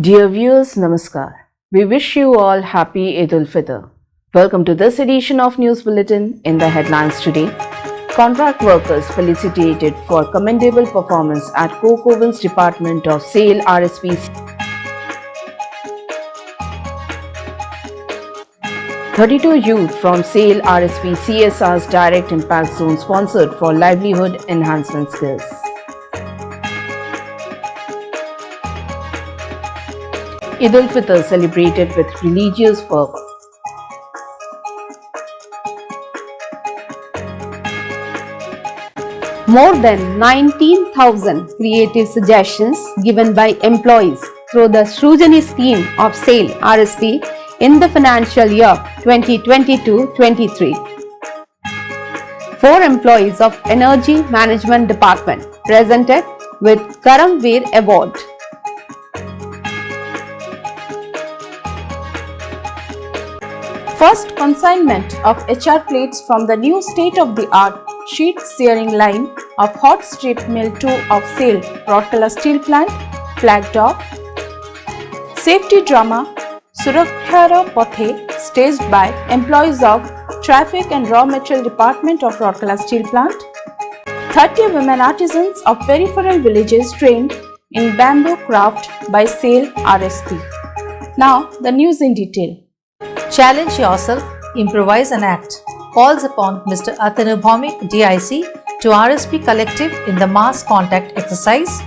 Dear viewers, Namaskar. We wish you all happy Eid al-Fitr. Welcome to this edition of News Bulletin. In the headlines today, contract workers felicitated for commendable performance at Coke Ovens Department of SAIL RSP. 32 youth from SAIL RSP CSR's Direct Impact Zone sponsored for livelihood enhancement skills. Eid al-Fitr celebrated with religious fervor. More than 19,000 creative suggestions given by employees through the Shrujani scheme of SAIL RSP in the financial year 2022-23. 4 employees of Energy Management Department presented with Karamveer Award. First consignment of HR plates from the new state-of-the-art sheet searing line of Hot Strip Mill 2 of SAIL Rourkela Steel Plant flagged off. Safety drama Surakhara Pathe staged by employees of Traffic and Raw Material Department of Rourkela Steel Plant. 30 women artisans of peripheral villages trained in bamboo craft by SAIL RSP. Now the news in detail. Challenge yourself, improvise and act calls upon Mr. Atanubhomik DIC to RSP Collective in the mass contact exercise.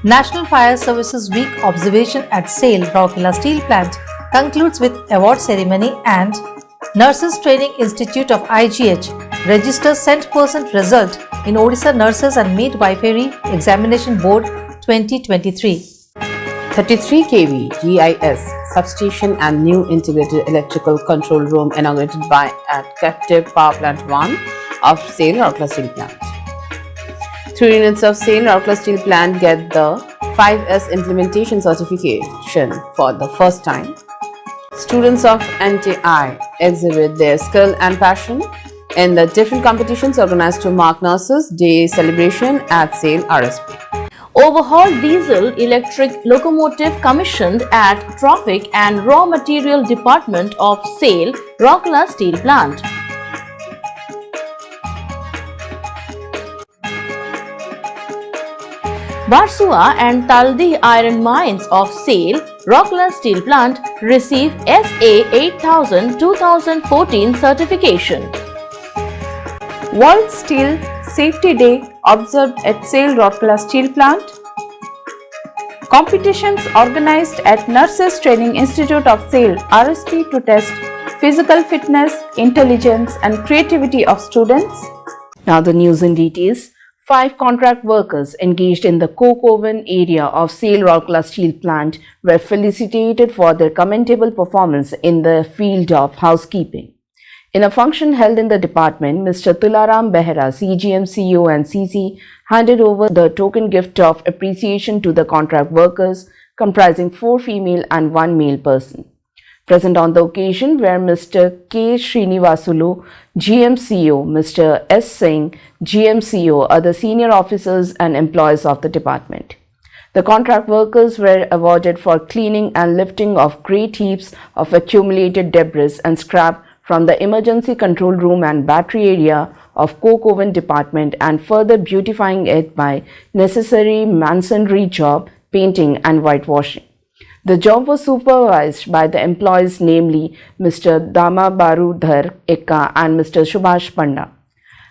National Fire Services Week observation at SAIL Rourkela Steel Plant concludes with award ceremony and Nurses Training Institute of IGH registers cent percent result in Odisha Nurses and Midwifery Examination Board 2023. 33 kV GIS substation and new integrated electrical control room inaugurated by at Captive Power Plant 1 of SAIL Rourkela Steel Plant. 3 units of SAIL Rourkela Steel Plant get the 5S implementation certification for the first time. Students of NTI exhibit their skill and passion in the different competitions organized to mark Nurses Day celebration at SAIL RSP. Overhauled diesel electric locomotive commissioned at Traffic and Raw Material Department of SAIL Rourkela Steel Plant. Barsua and Taldi iron mines of SAIL Rourkela Steel Plant receive SA 8000 2014 certification. World Steel Safety Day observed at SAIL Rourkela Steel Plant. Competitions organized at Nurses Training Institute of SAIL RSP to test physical fitness, intelligence and creativity of students. Now the news in details. 5 contract workers engaged in the Coke Oven area of SAIL Rourkela Steel Plant were felicitated for their commendable performance in the field of housekeeping. In a function held in the department, Mr. Tularam Behra, CGM, CEO and CC, handed over the token gift of appreciation to the contract workers, comprising 4 female and 1 male person. Present on the occasion were Mr. K. Srinivasulu, GM CEO, Mr. S. Singh, GM CEO, other senior officers and employees of the department. The contract workers were awarded for cleaning and lifting of great heaps of accumulated debris and scrap from the emergency control room and battery area of Coke Oven Department and further beautifying it by necessary masonry job, painting and whitewashing. The job was supervised by the employees, namely Mr. Dama Barudhar Ekka and Mr. Subhash Panda.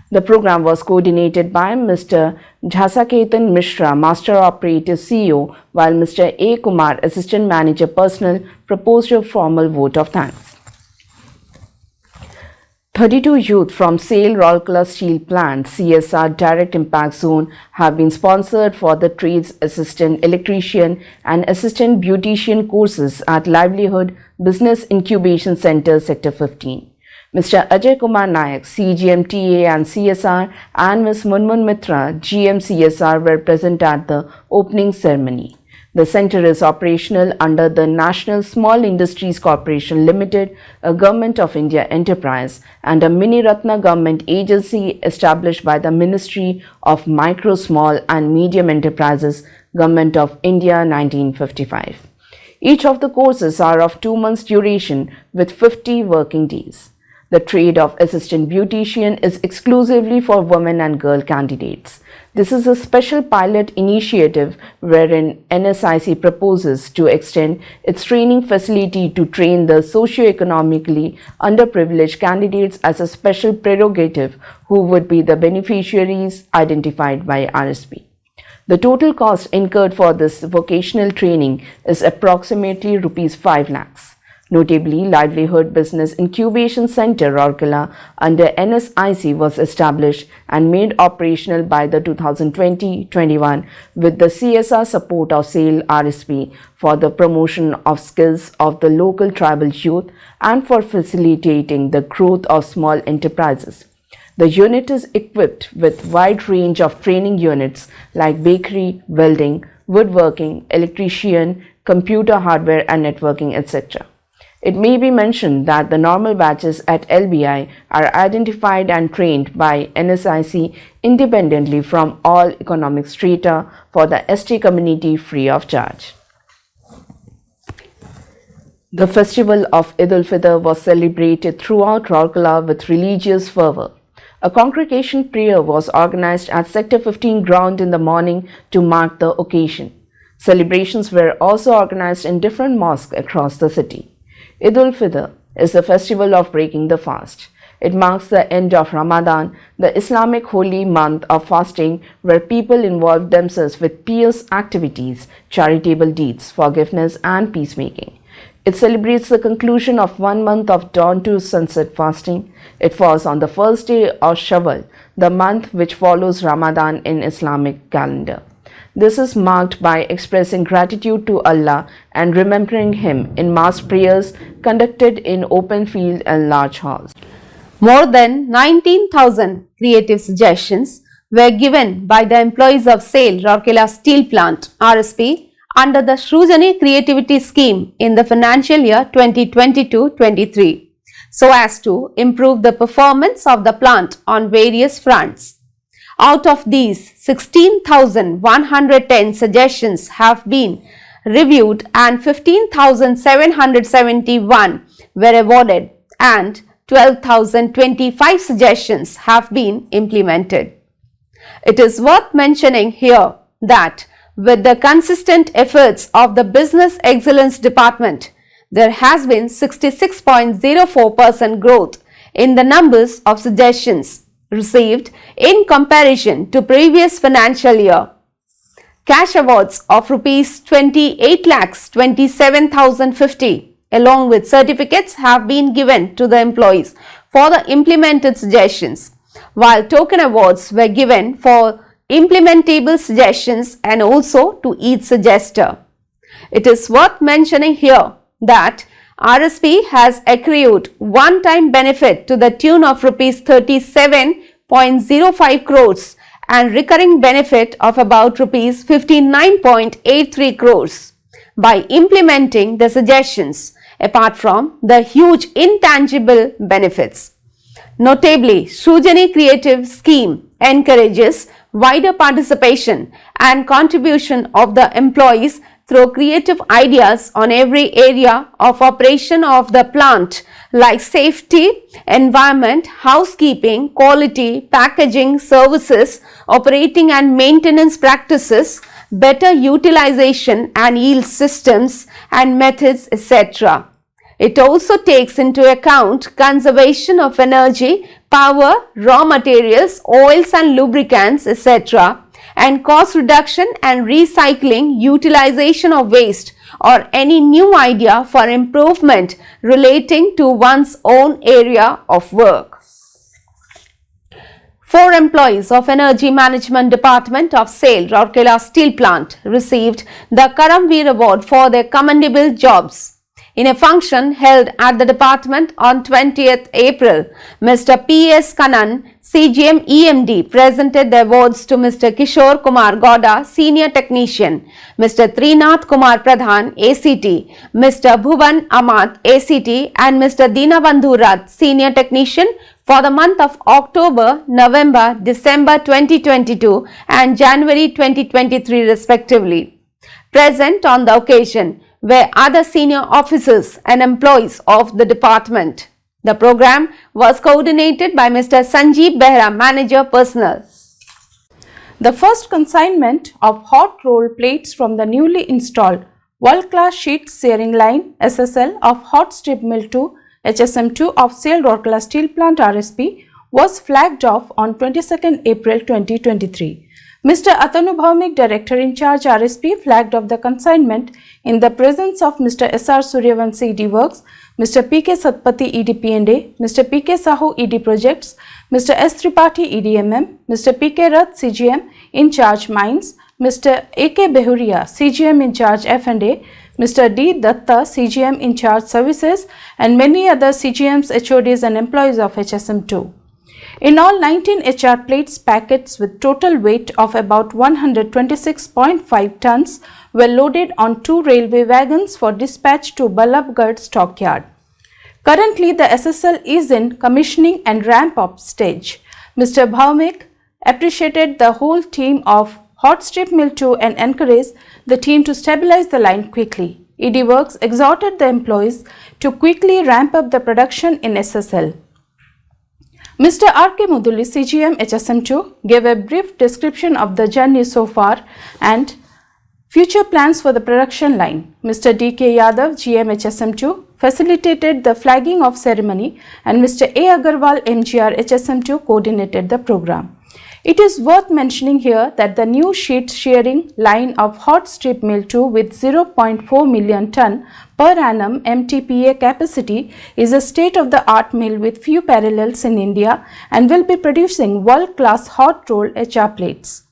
The program was coordinated by Mr. Jhasaketan Mishra, Master Operative CEO, while Mr. A. Kumar, Assistant Manager Personnel, proposed a formal vote of thanks. 32 youth from SAIL Rourkela Steel Plant CSR Direct Impact Zone have been sponsored for the Trades Assistant Electrician and Assistant Beautician courses at Livelihood Business Incubation Center, Sector 15. Mr. Ajay Kumar Nayak, CGM TA and CSR, and Ms. Munmun Mitra, GM CSR, were present at the opening ceremony. The center is operational under the National Small Industries Corporation Limited, a Government of India enterprise, and a Mini Ratna government agency established by the Ministry of Micro, Small and Medium Enterprises, Government of India, 1955. Each of the courses are of 2 months duration with 50 working days. The trade of assistant beautician is exclusively for women and girl candidates. This is a special pilot initiative wherein NSIC proposes to extend its training facility to train the socio-economically underprivileged candidates as a special prerogative who would be the beneficiaries identified by RSP. The total cost incurred for this vocational training is approximately Rs 5 lakhs. Notably, Livelihood Business Incubation Center, Rourkela, under NSIC was established and made operational by the 2020-21 with the CSR support of SAIL RSP for the promotion of skills of the local tribal youth and for facilitating the growth of small enterprises. The unit is equipped with wide range of training units like bakery, welding, woodworking, electrician, computer hardware and networking, etc. It may be mentioned that the normal batches at LBI are identified and trained by NSIC independently from all economic strata for the ST community free of charge. The festival of Eid-ul-Fitr was celebrated throughout Rourkela with religious fervor. A congregation prayer was organized at Sector 15 ground in the morning to mark the occasion. Celebrations were also organized in different mosques across the city. Eid-ul-Fitr is the festival of breaking the fast. It marks the end of Ramadan, the Islamic holy month of fasting where people involve themselves with pious activities, charitable deeds, forgiveness and peacemaking. It celebrates the conclusion of 1 month of dawn to sunset fasting. It falls on the first day of Shawwal, the month which follows Ramadan in Islamic calendar. This is marked by expressing gratitude to Allah and remembering Him in mass prayers conducted in open field and large halls. More than 19,000 creative suggestions were given by the employees of SAIL Rourkela Steel Plant RSP under the Shrujani Creativity Scheme in the financial year 2022-23 so as to improve the performance of the plant on various fronts. Out of these, 16,110 suggestions have been reviewed and 15,771 were awarded and 12,025 suggestions have been implemented. It is worth mentioning here that with the consistent efforts of the Business Excellence Department, there has been 66.04% growth in the numbers of suggestions received in comparison to previous financial year. Cash awards of Rs 28,27,050 along with certificates have been given to the employees for the implemented suggestions, while token awards were given for implementable suggestions and also to each suggester. It is worth mentioning here that RSP has accrued one-time benefit to the tune of Rs 37.05 crores and recurring benefit of about Rs 59.83 crores by implementing the suggestions apart from the huge intangible benefits. Notably, Shrujani Creative Scheme encourages wider participation and contribution of the employees through creative ideas on every area of operation of the plant like safety, environment, housekeeping, quality, packaging, services, operating and maintenance practices, better utilization and yield systems and methods, etc. It also takes into account conservation of energy, power, raw materials, oils and lubricants, etc. and cost reduction and recycling, utilization of waste or any new idea for improvement relating to one's own area of work. 4 employees of Energy Management Department of SAIL Rourkela Steel Plant received the Karamveer Award for their commendable jobs. In a function held at the department on 20th April, Mr. P.S. Kannan, CGM EMD, presented the awards to Mr. Kishore Kumar Gowda, Senior Technician, Mr. Trinath Kumar Pradhan, ACT, Mr. Bhuvan Amat, ACT and Mr. Dinabandhu Rath, Senior Technician for the month of October, November, December 2022 and January 2023 respectively. Present on the occasion were other senior officers and employees of the department. The program was coordinated by Mr. Sanjeev Behra, Manager Personnel. The first consignment of hot roll plates from the newly installed world-class sheet searing line SSL of hot strip mill 2 HSM2 of SAIL Rourkela Steel Plant RSP was flagged off on 22nd April 2023. Mr. Atanu Bhaumik, Director in Charge RSP, flagged off the consignment in the presence of Mr. S.R. Suryavanshi ED Works, Mr. P.K. Satpathy ED P&A, Mr. P.K. Sahu ED Projects, Mr. S. Tripathi EDMM, Mr. P.K. Rath CGM in Charge Mines, Mr. A.K. Behuria CGM in Charge F&A, Mr. D. Datta CGM in Charge Services, and many other CGMs, HODs and employees of HSM2. In all, 19 HR plates packets with total weight of about 126.5 tons were loaded on 2 railway wagons for dispatch to Ballabgarh stockyard. Currently, the SSL is in commissioning and ramp-up stage. Mr. Bhaumik appreciated the whole team of Hot Strip Mill 2 and encouraged the team to stabilize the line quickly. ED Works exhorted the employees to quickly ramp up the production in SSL. Mr. R.K. Muduli, CGM HSM2, gave a brief description of the journey so far and future plans for the production line. Mr. D.K. Yadav, GM HSM2, facilitated the flagging of ceremony, and Mr. A. Agarwal, MGR HSM2, coordinated the program. It is worth mentioning here that the new sheet shearing line of hot strip mill 2 with 0.4 million ton per annum MTPA capacity is a state-of-the-art mill with few parallels in India and will be producing world-class hot roll HR plates.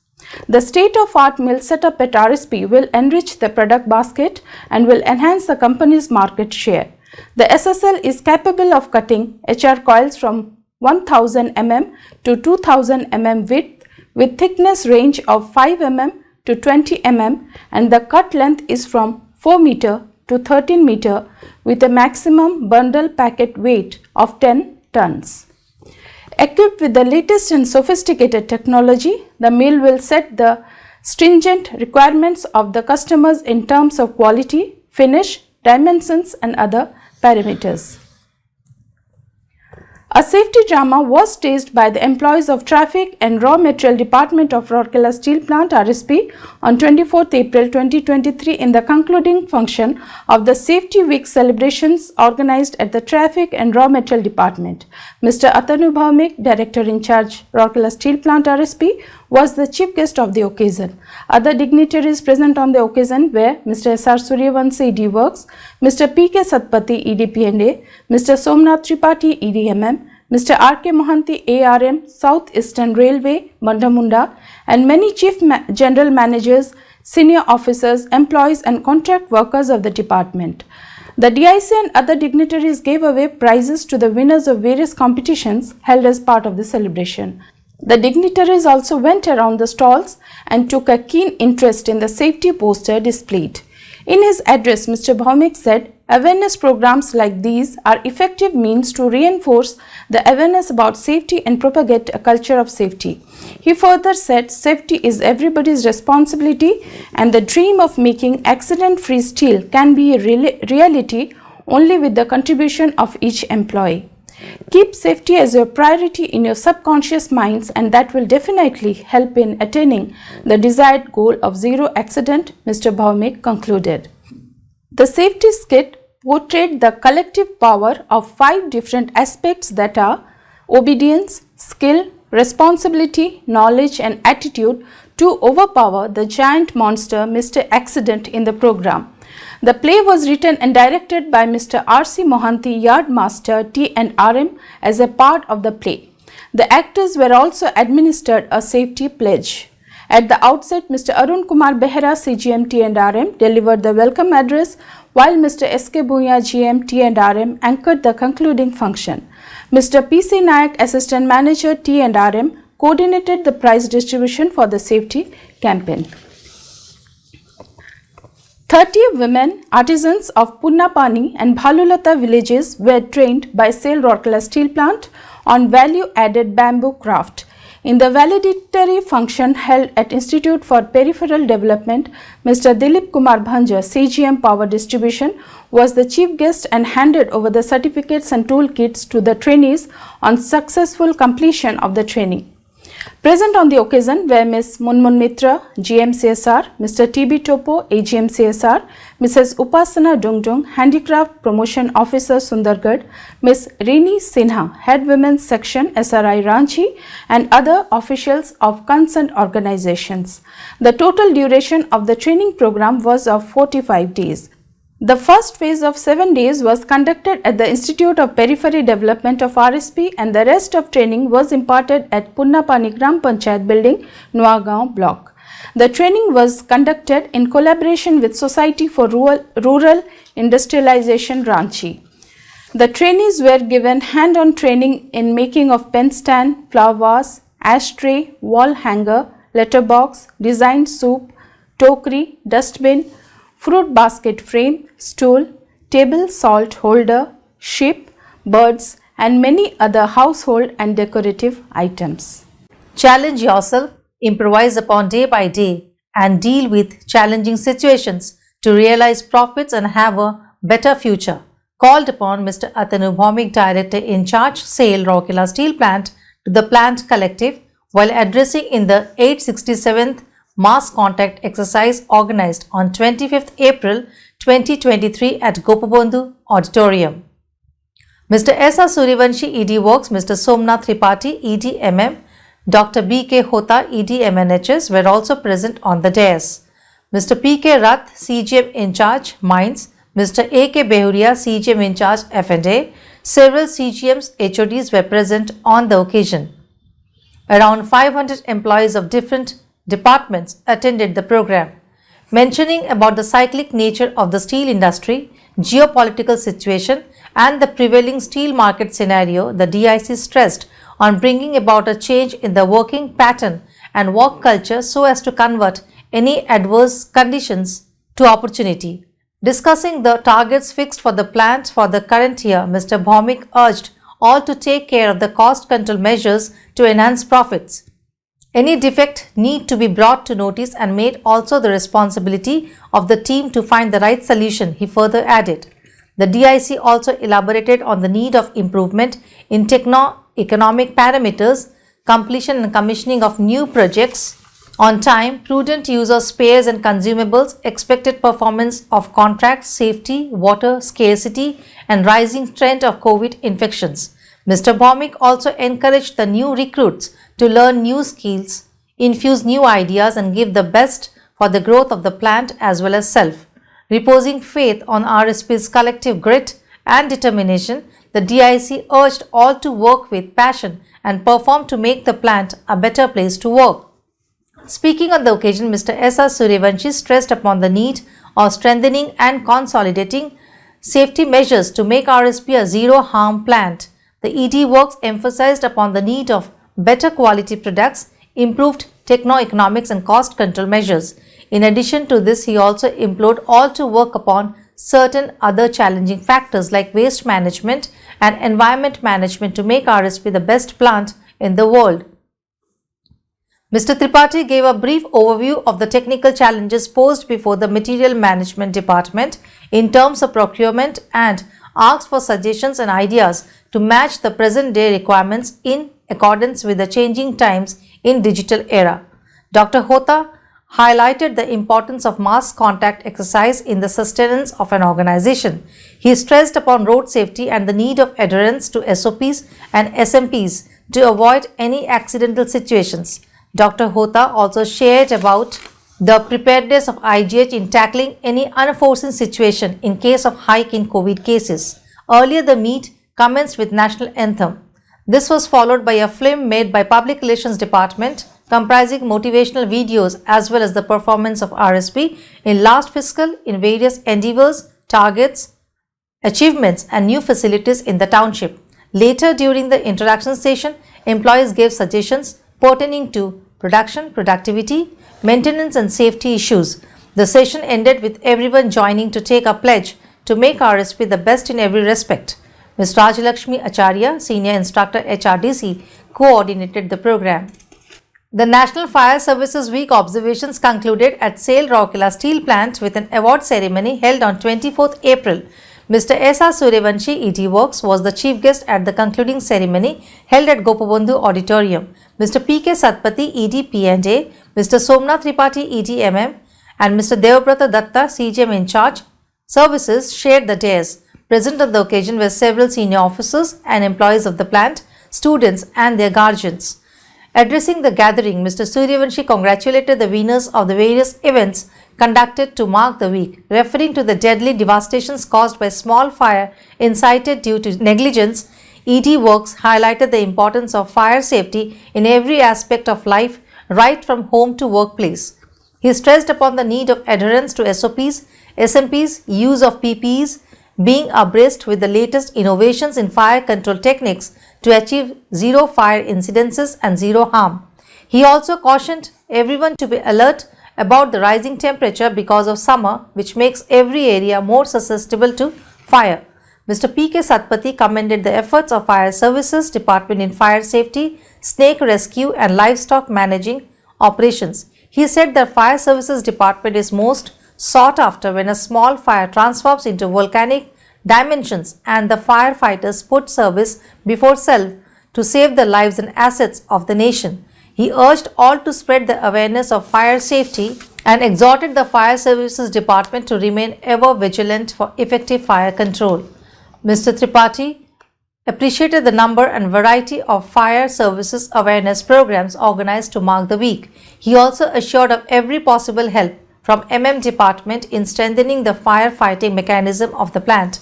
The state-of-art mill setup at RSP will enrich the product basket and will enhance the company's market share. The SSL is capable of cutting HR coils from 1000 mm to 2000 mm width with thickness range of 5 mm to 20 mm, and the cut length is from 4 meter to 13 meter with a maximum bundle packet weight of 10 tons. Equipped with the latest and sophisticated technology, the mill will set the stringent requirements of the customers in terms of quality, finish, dimensions and other parameters. A safety drama was staged by the employees of Traffic and Raw Material Department of Rourkela Steel Plant RSP on 24th April 2023 in the concluding function of the Safety Week celebrations organized at the Traffic and Raw Material Department. Mr. Atanu Bhaumik, Director in Charge Rourkela Steel Plant RSP, was the chief guest of the occasion. Other dignitaries present on the occasion were Mr. S.R. Suryavanshi ED Works, Mr. P.K. Satpathy ED P&A, Mr. Somnath Tripathi EDMM, Mr. R.K. Mohanty ARM South Eastern Railway, Mandamunda, and many chief general managers, senior officers, employees and contract workers of the department. The DIC and other dignitaries gave away prizes to the winners of various competitions held as part of the celebration. The dignitaries also went around the stalls and took a keen interest in the safety poster displayed. In his address, Mr. Bhaumik said, awareness programs like these are effective means to reinforce the awareness about safety and propagate a culture of safety. He further said, safety is everybody's responsibility and the dream of making accident-free steel can be a reality only with the contribution of each employee. Keep safety as your priority in your subconscious minds and that will definitely help in attaining the desired goal of zero accident, Mr. Bhaumik concluded. The safety skit portrayed the collective power of 5 different aspects that are obedience, skill, responsibility, knowledge and attitude to overpower the giant monster Mr. Accident in the program. The play was written and directed by Mr. R.C. Mohanty, Yardmaster T&RM, as a part of the play. The actors were also administered a safety pledge. At the outset, Mr. Arun Kumar Behera, CGM T&RM, delivered the welcome address, while Mr. S.K. Bhuya, GM T&RM, anchored the concluding function. Mr. P.C. Nayak, Assistant Manager T&RM, coordinated the prize distribution for the safety campaign. 30 women artisans of Punnapani and Bhalulata villages were trained by SAIL Rourkela Steel Plant on value-added bamboo craft. In the valedictory function held at Institute for Peripheral Development, Mr. Dilip Kumar Bhanja, CGM Power Distribution, was the chief guest and handed over the certificates and toolkits to the trainees on successful completion of the training. Present on the occasion were Ms. Munmun Mitra, GM CSR, Mr. TB Topo, AGM CSR, Mrs. Upasana Dungdung, Handicraft Promotion Officer Sundargarh, Ms. Rini Sinha, Head Women's Section SRI Ranchi, and other officials of concerned organizations. The total duration of the training program was of 45 days. The first phase of 7 days was conducted at the Institute of Periphery Development of RSP, and the rest of training was imparted at Punnapani Gram Panchayat Building, Nuagaon Block. The training was conducted in collaboration with Society for Rural Industrialization Ranchi. The trainees were given hand-on training in making of pen stand, flower vase, ashtray, wall hanger, letterbox, design soup, tokri, dustbin, fruit basket frame, stool, table salt holder, ship, birds, and many other household and decorative items. Challenge yourself, improvise upon day by day, and deal with challenging situations to realize profits and have a better future. Called upon Mr. Atanu Bhaumik, Director in Charge, SAIL, Rourkela Steel Plant, to the plant collective while addressing in the 867th Mass Contact exercise organized on 25th April 2023 at Gopabandhu Auditorium. Mr. S.R. Suryavanshi, ED Works, Mr. Somnath Tripathi, ED MM, Dr. B.K. Hota, ED MNHS were also present on the dais. Mr. P.K. Rath, CGM in charge, Mines, Mr. A.K. Behuria, CGM in charge, F&A, several CGMs, HODs were present on the occasion. Around 500 employees of different departments attended the program. Mentioning about the cyclic nature of the steel industry, geopolitical situation and the prevailing steel market scenario, the DIC stressed on bringing about a change in the working pattern and work culture so as to convert any adverse conditions to opportunity. Discussing the targets fixed for the plant for the current year, Mr. Bhaumik urged all to take care of the cost control measures to enhance profits. Any defect need to be brought to notice and made also the responsibility of the team to find the right solution, he further added. The DIC also elaborated on the need of improvement in techno-economic parameters, completion and commissioning of new projects on time, prudent use of spares and consumables, expected performance of contracts, safety, water scarcity and rising trend of COVID infections. Mr. Bhaumik also encouraged the new recruits to learn new skills, infuse new ideas and give the best for the growth of the plant as well as self. Reposing faith on RSP's collective grit and determination, the DIC urged all to work with passion and perform to make the plant a better place to work. Speaking on the occasion, Mr. S.R. Suryavanshi stressed upon the need of strengthening and consolidating safety measures to make RSP a zero-harm plant. The ED Works emphasized upon the need of better quality products, improved techno-economics and cost control measures. In addition to this, he also implored all to work upon certain other challenging factors like waste management and environment management to make RSP the best plant in the world. Mr. Tripathi gave a brief overview of the technical challenges posed before the Material Management Department in terms of procurement and asked for suggestions and ideas to match the present day requirements in accordance with the changing times in digital era. Dr. Hota highlighted the importance of mass contact exercise in the sustenance of an organization. He stressed upon road safety and the need of adherence to SOPs and SMPs to avoid any accidental situations. Dr. Hota also shared about the preparedness of IGH in tackling any unforeseen situation in case of hike in COVID cases. Earlier, the meet commenced with national anthem. This was followed by a film made by Public Relations Department comprising motivational videos as well as the performance of RSP in last fiscal in various endeavors, targets, achievements and new facilities in the township. Later, during the introduction session, employees gave suggestions pertaining to production, productivity, maintenance and safety issues. The session ended with everyone joining to take a pledge to make RSP the best in every respect. Ms. Rajalakshmi Acharya, Senior Instructor HRDC, coordinated the program. The National Fire Services Week observations concluded at SAIL Rourkela Steel Plant with an award ceremony held on 24th April. Mr. S.R. Suryavanshi, ED Works, was the chief guest at the concluding ceremony held at Gopabandhu Auditorium. Mr. P.K. Satpathy, ED P&A, Mr. Somnath Tripathi, ED MM, and Mr. Devabrata Datta, CGM in charge services, shared the dais. Present on the occasion were several senior officers and employees of the plant, students and their guardians. Addressing the gathering, Mr. Suryavanshi congratulated the winners of the various events conducted to mark the week, referring to the deadly devastations caused by small fire incited due to negligence. ED Works highlighted the importance of fire safety in every aspect of life, right from home to workplace. He stressed upon the need of adherence to SOPs, SMPs, use of PPEs, being abreast with the latest innovations in fire control techniques to achieve zero fire incidences and zero harm. He also cautioned everyone to be alert about the rising temperature because of summer, which makes every area more susceptible to fire. Mr. P.K. Satpathy commended the efforts of Fire Services Department in fire safety, snake rescue and livestock managing operations. He said that Fire Services Department is most sought after when a small fire transforms into volcanic dimensions and the firefighters put service before self to save the lives and assets of the nation. He urged all to spread the awareness of fire safety and exhorted the Fire Services Department to remain ever vigilant for effective fire control. Mr. Tripathi appreciated the number and variety of fire services awareness programs organized to mark the week. He also assured of every possible help from MM Department in strengthening the firefighting mechanism of the plant.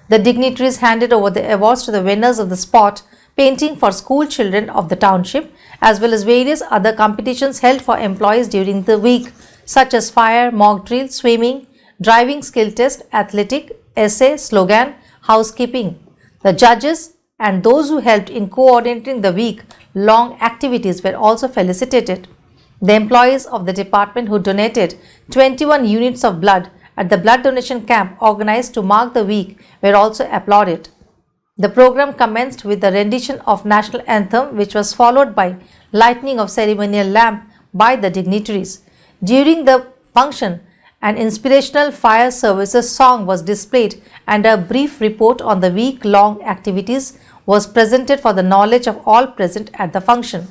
The dignitaries handed over the awards to the winners of the spot painting for school children of the township, as well as various other competitions held for employees during the week, such as fire, mock drill, swimming, driving skill test, athletic, essay, slogan, housekeeping. The judges and those who helped in coordinating the week-long activities were also felicitated. The employees of the department who donated 21 units of blood at the blood donation camp organized to mark the week were also applauded. The program commenced with the rendition of national anthem, which was followed by lighting of ceremonial lamp by the dignitaries. During the function, an inspirational fire services song was displayed and a brief report on the week-long activities was presented for the knowledge of all present at the function.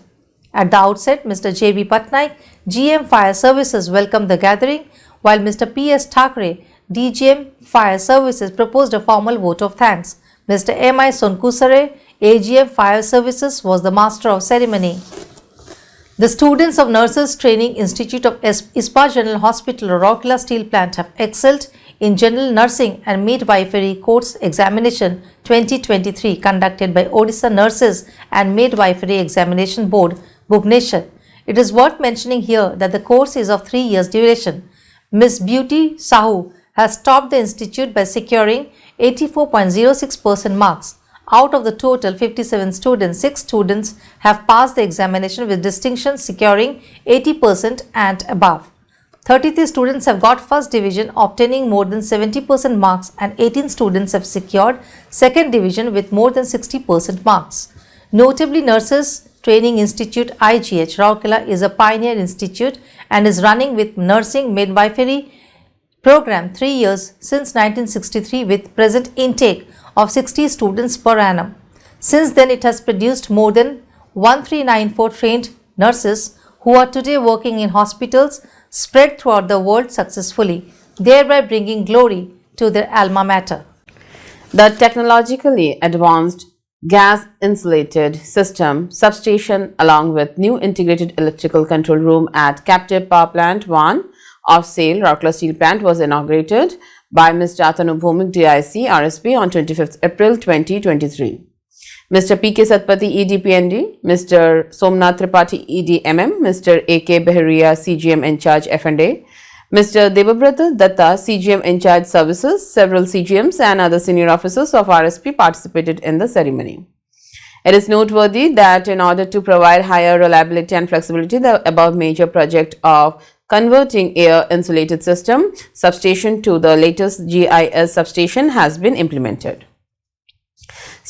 At the outset, Mr. J.B. Patnaik, GM Fire Services, welcomed the gathering, while Mr. P.S. Thackeray, DGM Fire Services, proposed a formal vote of thanks. Mr. M.I. Sonkusare, AGM Fire Services, was the master of ceremony. The students of Nurses Training Institute of ISPA General Hospital, Rourkela Steel Plant have excelled in General Nursing and Midwifery Course Examination 2023 conducted by Odisha Nurses and Midwifery Examination Board, Bhubaneswar. It is worth mentioning here that the course is of 3 years duration. Ms. Beauty Sahu has topped the institute by securing 84.06% marks. Out of the total 57 students, 6 students have passed the examination with distinction, securing 80% and above. 33 students have got first division, obtaining more than 70% marks, and 18 students have secured second division with more than 60% marks. Notably, Nurses Training Institute IGH Rourkela is a pioneer institute and is running with nursing midwifery program 3 years since 1963 with present intake of 60 students per annum. Since then, it has produced more than 1394 trained nurses who are today working in hospitals spread throughout the world successfully, thereby bringing glory to their alma mater. The technologically advanced gas insulated system substation along with new integrated electrical control room at Captive Power Plant 1 of SAIL Rourkela Steel Plant was inaugurated by Mr. Atanu Bhomik DIC RSP on 25th April 2023. Mr. P.K. Satpathy EDPND, Mr. Somnath Tripathi EDMM, Mr. A.K. Beharia CGM in charge F&A, Mr. Devabrata Datta CGM in charge services, several CGMs and other senior officers of RSP participated in the ceremony. It is noteworthy that in order to provide higher reliability and flexibility, the above major project of converting air insulated system substation to the latest GIS substation has been implemented.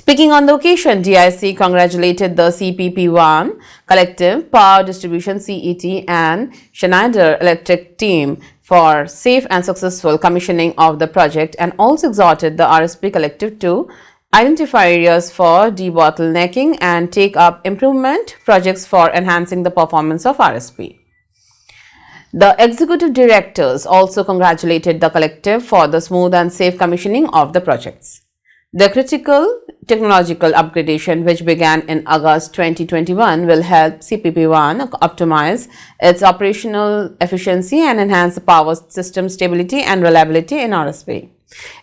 Speaking on the occasion, DIC congratulated the CPP1 Collective, Power Distribution CET and Schneider Electric team for safe and successful commissioning of the project, and also exhorted the RSP Collective to identify areas for debottlenecking and take up improvement projects for enhancing the performance of RSP. The executive directors also congratulated the collective for the smooth and safe commissioning of the projects. The critical technological upgradation, which began in August 2021, will help CPP1 optimize its operational efficiency and enhance the power system stability and reliability in RSP.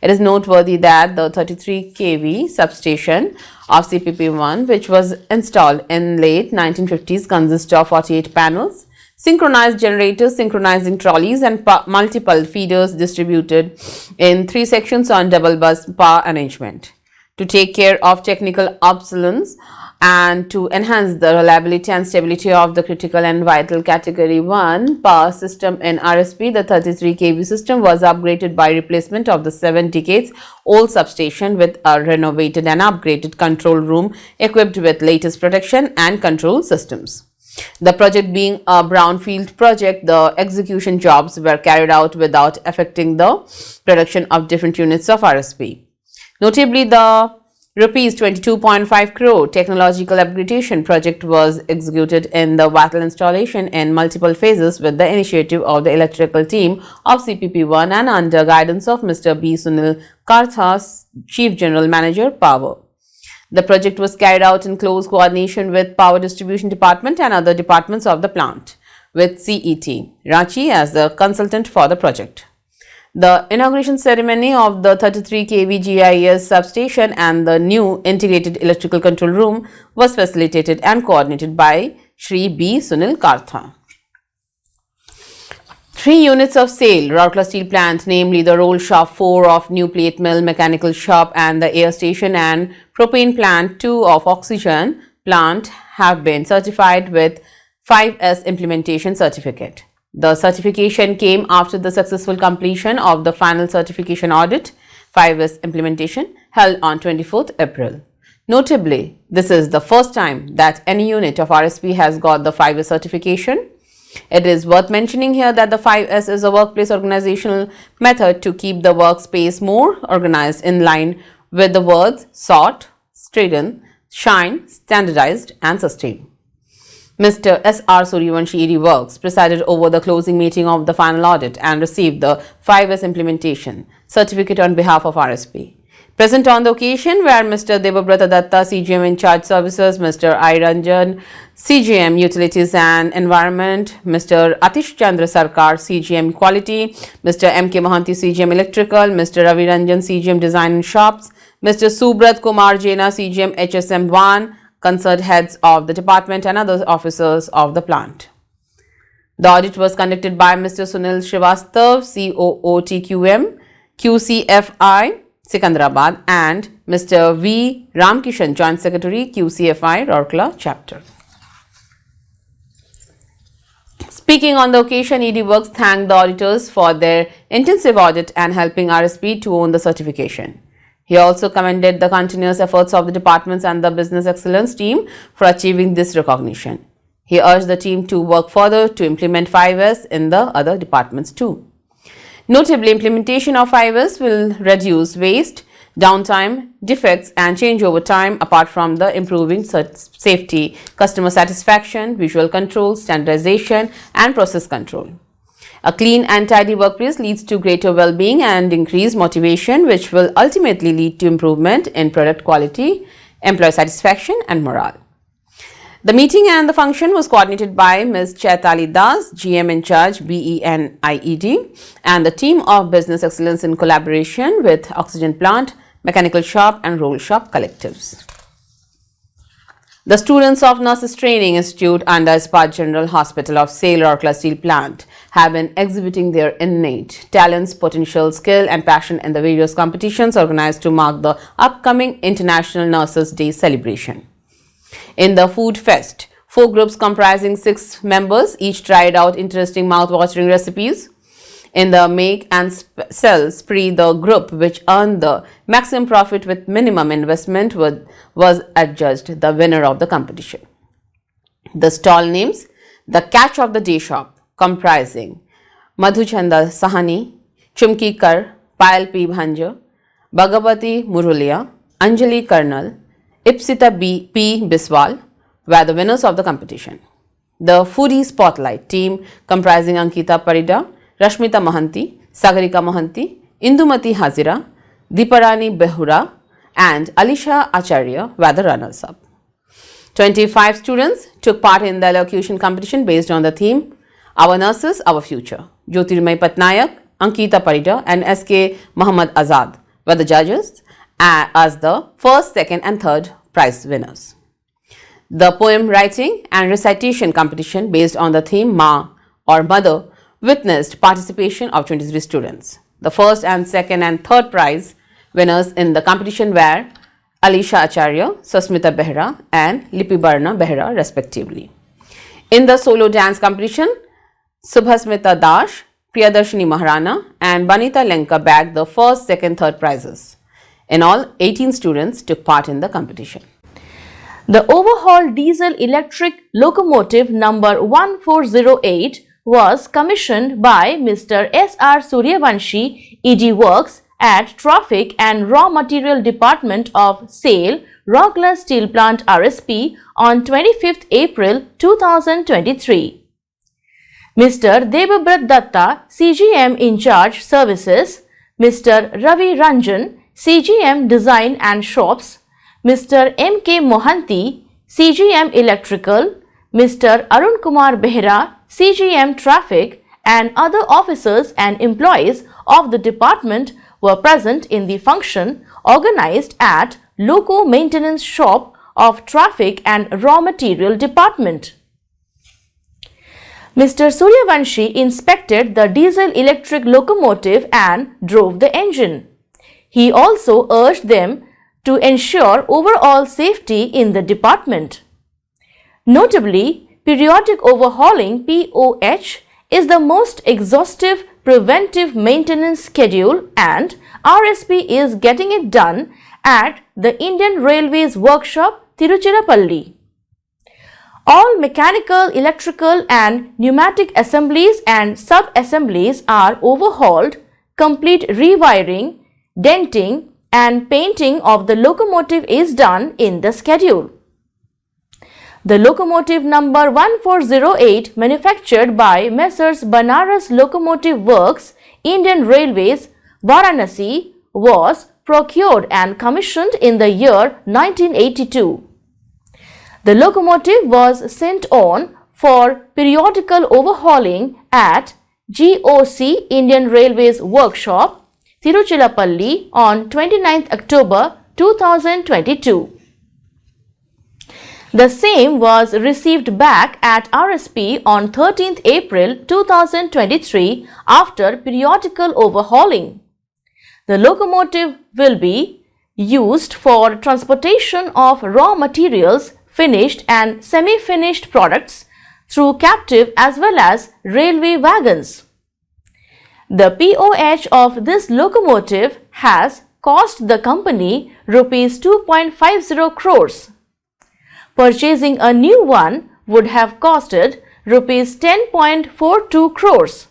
It is noteworthy that the 33 kV substation of CPP1, which was installed in late 1950s, consists of 48 panels, synchronized generators, synchronizing trolleys, and multiple feeders distributed in 3 sections on double bus power arrangement to take care of technical obsolescence and to enhance the reliability and stability of the critical and vital category 1 power system in RSP. The 33 kV system was upgraded by replacement of the 7 decades old substation with a renovated and upgraded control room equipped with latest protection and control systems. The project being a brownfield project, the execution jobs were carried out without affecting the production of different units of RSP. Notably, the Rs 22.5 crore technological upgradation project was executed in the wattle installation in multiple phases with the initiative of the electrical team of CPP1 and under guidance of Mr. B. Sunil Kartha, Chief General Manager, Power. The project was carried out in close coordination with Power Distribution Department and other departments of the plant, with CET, Ranchi as the consultant for the project. The inauguration ceremony of the 33 kV GIS substation and the new integrated electrical control room was facilitated and coordinated by Shri B. Sunil Kartha. 3 units of SAIL Rourkela Steel Plant, namely the roll shop 4 of new plate mill, mechanical shop and the air station and propane plant 2 of oxygen plant, have been certified with 5S implementation certificate. The certification came after the successful completion of the final certification audit 5S implementation held on 24th April. Notably, this is the first time that any unit of RSP has got the 5S certification. It is worth mentioning here that the 5S is a workplace organizational method to keep the workspace more organized in line with the words sort, straighten, shine, standardized and sustain. Mr. S.R. Suryavanshi ED Works presided over the closing meeting of the final audit and received the 5S implementation certificate on behalf of RSP. Present on the occasion were Mr. Debabrata Datta, CGM in charge services, Mr. I. Ranjan, CGM Utilities and Environment, Mr. Atish Chandra Sarkar, CGM Quality, Mr. M.K. Mohanty, CGM Electrical, Mr. Ravi Ranjan, CGM Design and Shops, Mr. Subrat Kumar Jaina, CGM HSM1, concerned heads of the department and other officers of the plant. The audit was conducted by Mr. Sunil Srivastav, COOTQM, QCFI, Sikandrabad and Mr. V. Ramkishan, Joint Secretary, QCFI, Rourkela Chapter. Speaking on the occasion, ED Works thanked the auditors for their intensive audit and helping RSP to own the certification. He also commended the continuous efforts of the departments and the business excellence team for achieving this recognition. He urged the team to work further to implement 5S in the other departments too. Notably, implementation of 5S will reduce waste, downtime, defects and changeover time apart from the improving safety, customer satisfaction, visual control, standardization and process control. A clean and tidy workplace leads to greater well-being and increased motivation, which will ultimately lead to improvement in product quality, employee satisfaction and morale. The meeting and the function was coordinated by Ms. Chaitali Das, GM in charge BENIED, and the team of Business Excellence in collaboration with Oxygen Plant, Mechanical Shop and Roll Shop collectives. The students of Nurses Training Institute under Ispat General Hospital of SAIL Rourkela Steel Plant have been exhibiting their innate talents, potential, skill and passion in the various competitions organized to mark the upcoming International Nurses Day celebration. In the Food Fest, 4 groups comprising 6 members each tried out interesting mouth-watering recipes In the make and sell spree, the group which earned the maximum profit with minimum investment was adjudged the winner of the competition. The stall names: the Catch of the Day shop, comprising Madhuchanda Sahani, Chumki Kar, Payal P. Bhanjar, Bhagavati Murulia, Anjali Karnal, Ipsita P. Biswal were the winners of the competition. The Foodie Spotlight team, comprising Ankita Parida, Rashmita Mohanty, Sagarika Mohanty, Indumati Hazira, Deeparani Behura and Alisha Acharya were the runners-up. 25 students took part in the elocution competition based on the theme Our Nurses, Our Future. Jyotirmay Patnaik, Ankita Parida and S.K. Muhammad Azad were the judges as the first, second and third prize winners. The poem writing and recitation competition based on the theme Ma or Mother witnessed participation of 23 students. The first and second and third prize winners in the competition were Alisha Acharya, Susmita Behra and Lipibarna Behra respectively. In the solo dance competition, Subhasmita Dash, Priyadarshini Maharana and Banita Lenka bagged the first, second, third prizes. In all, 18 students took part in the competition. The overhauled diesel-electric locomotive number 1408 was commissioned by Mr. S.R. Suryavanshi, ED Works, at Traffic and Raw Material Department of SAIL, Rourkela Steel Plant RSP on 25th April 2023. Mr. Debabrat Datta, CGM In Charge Services, Mr. Ravi Ranjan, CGM Design and Shops, Mr. M.K. Mohanty, CGM Electrical, Mr. Arun Kumar Behra, CGM Traffic and other officers and employees of the department were present in the function organized at Loco Maintenance Shop of Traffic and Raw Material Department. Mr. Suryavanshi inspected the diesel-electric locomotive and drove the engine. He also urged them to ensure overall safety in the department. Notably, periodic overhauling (POH) is the most exhaustive preventive maintenance schedule and RSP is getting it done at the Indian Railways Workshop, Tiruchirappalli. All mechanical, electrical and pneumatic assemblies and sub-assemblies are overhauled, complete rewiring, denting and painting of the locomotive is done in the schedule. The locomotive number 1408 manufactured by Messrs. Banaras Locomotive Works, Indian Railways, Varanasi was procured and commissioned in the year 1982. The locomotive was sent on for periodical overhauling at GOC Indian Railways Workshop, Tiruchirappalli on 29th October 2022. The same was received back at RSP on 13th April 2023 after periodical overhauling. The locomotive will be used for transportation of raw materials, finished and semi-finished products through captive as well as railway wagons. The POH of this locomotive has cost the company Rs 2.50 crores. Purchasing a new one would have costed Rs 10.42 crores.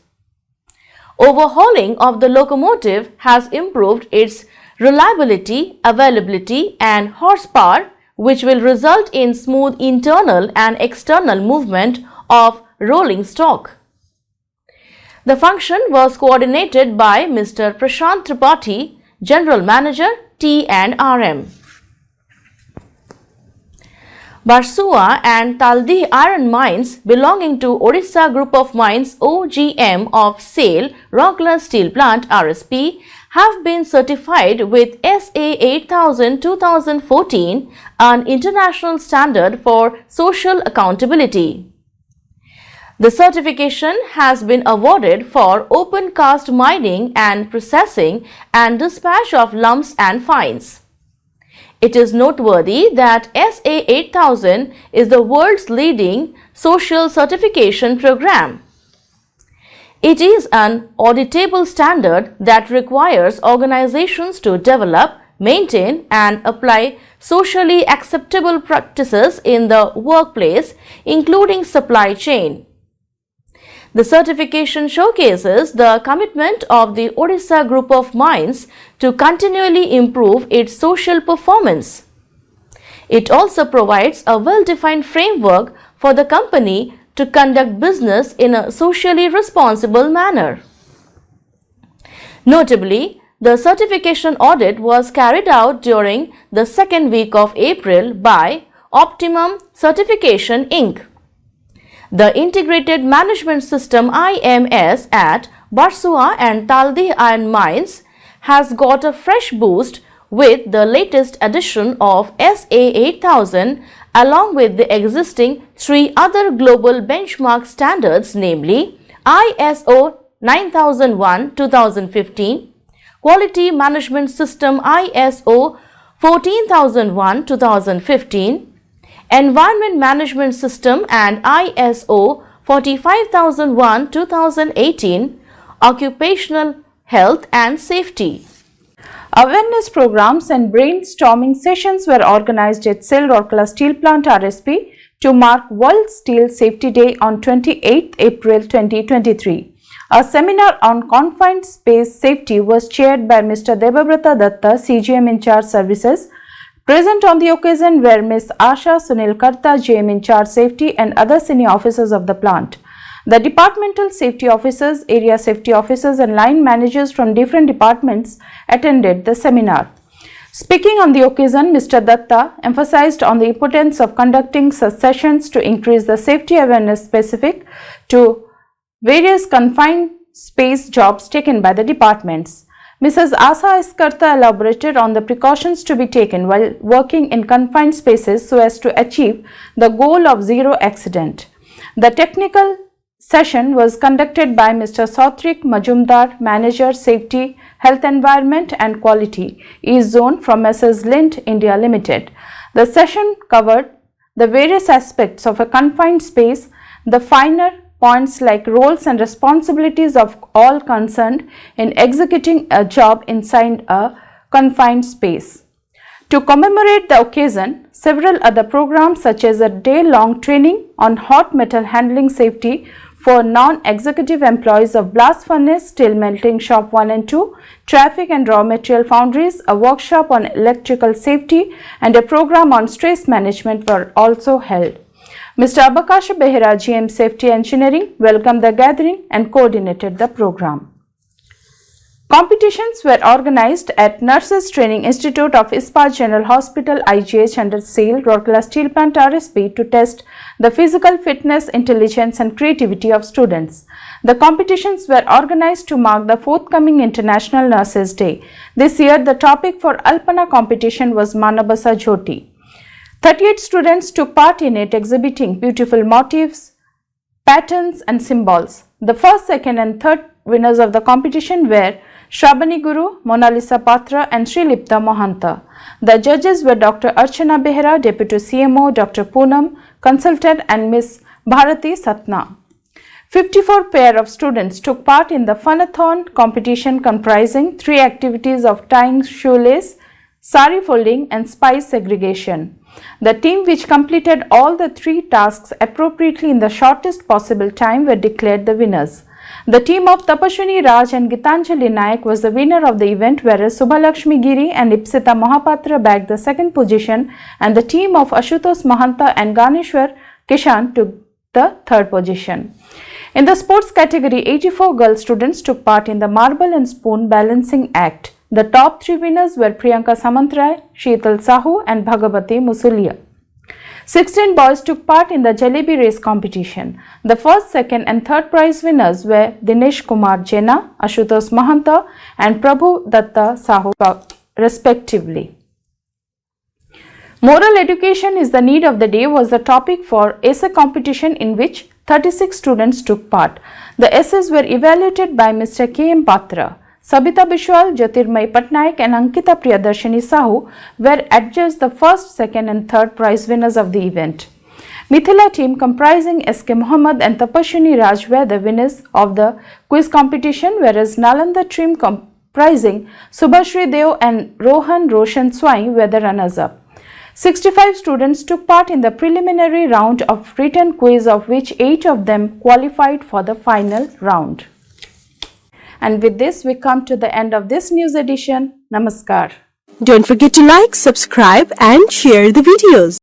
Overhauling of the locomotive has improved its reliability, availability and horsepower, which will result in smooth internal and external movement of rolling stock. The function was coordinated by Mr. Prashant Tripathi, General Manager, T&RM. Barsua and Taldih iron mines belonging to Odisha Group of Mines OGM of SAIL, Rourkela Steel Plant RSP, have been certified with SA 8000-2014, an international standard for social accountability. The certification has been awarded for open cast mining and processing and dispatch of lumps and fines. It is noteworthy that SA 8000 is the world's leading social certification program. It is an auditable standard that requires organizations to develop, maintain and apply socially acceptable practices in the workplace, including supply chain. The certification showcases the commitment of the Odisha Group of Mines to continually improve its social performance. It also provides a well-defined framework for the company to conduct business in a socially responsible manner. Notably, the certification audit was carried out during the second week of April by Optimum Certification Inc. The Integrated Management System IMS at Barsua and Taldi Iron Mines has got a fresh boost with the latest addition of SA8000 along with the existing 3 other global benchmark standards, namely ISO 9001-2015, Quality Management System ISO 14001-2015, Environment Management System and ISO 45001-2018, Occupational Health and Safety. Awareness programs and brainstorming sessions were organized at SAIL Rourkela Steel Plant RSP to mark World Steel Safety Day on 28 April 2023. A seminar on confined space safety was chaired by Mr. Debabrata Datta, CGM in charge services. Present on the occasion were Ms. Asha Sunilkarta, GM in charge safety and other senior officers of the plant. The departmental safety officers, area safety officers and line managers from different departments attended the seminar. Speaking on the occasion, Mr. Datta emphasized on the importance of conducting such sessions to increase the safety awareness specific to various confined space jobs taken by the departments. Mrs. Asa Eskarta elaborated on the precautions to be taken while working in confined spaces so as to achieve the goal of zero accident. The technical session was conducted by Mr. Sautrik Majumdar, Manager Safety, Health Environment and Quality, East Zone from Messrs. Lind India Limited. The session covered the various aspects of a confined space, the finer points like roles and responsibilities of all concerned in executing a job inside a confined space. To commemorate the occasion, several other programs such as a day-long training on hot metal handling safety for non-executive employees of blast furnace, steel melting shop 1 and 2, traffic and raw material foundries, a workshop on electrical safety and a program on stress management were also held. Mr. Abakash Behera, GM Safety Engineering, welcomed the gathering and coordinated the program. Competitions were organized at Nurses Training Institute of Ispat General Hospital IGH under SAIL Rourkela Steel Plant RSP to test the physical fitness, intelligence and creativity of students. The competitions were organized to mark the forthcoming International Nurses Day. This year, the topic for Alpana competition was Manabasa Jyoti. 38 students took part in it, exhibiting beautiful motifs, patterns and symbols. The first, second and third winners of the competition were Shrabani Guru, Monalisa Patra and Srilipta Mohanta. The judges were Dr. Archana Behera, Deputy CMO, Dr. Poonam, Consultant and Miss Bharati Satna. 54 pair of students took part in the Funathon competition comprising 3 activities of tying shoelace, sari folding and spice segregation. The team which completed all the 3 tasks appropriately in the shortest possible time were declared the winners. The team of Tapashwini Raj and Gitanjali Nayak was the winner of the event, whereas Subhalakshmi Giri and Ipsita Mahapatra bagged the second position and the team of Ashutosh Mahanta and Ganeshwar Kishan took the third position. In the sports category, 84 girl students took part in the marble and spoon balancing act. The top 3 winners were Priyanka Samantray, Sheetal Sahu and Bhagavati Musulia. 16 boys took part in the Jalebi race competition. The first, second and third prize winners were Dinesh Kumar Jena, Ashutosh Mahanta and Prabhu Datta Sahu respectively. Moral education is the need of the day was the topic for essay competition in which 36 students took part. The essays were evaluated by Mr. K. M. Patra. Sabita Bishwal, Jyotirmay Patnaik and Ankita Priyadarshini Sahu were adjudged the first, second and third prize winners of the event. Mithila team comprising SK Mohammed and Tapashwini Raj were the winners of the quiz competition, whereas Nalanda team comprising Subhashri Dev and Rohan Roshan Swai were the runners-up. 65 students took part in the preliminary round of written quiz, of which 8 of them qualified for the final round. And with this, we come to the end of this news edition. Namaskar. Don't forget to like, subscribe and share the videos.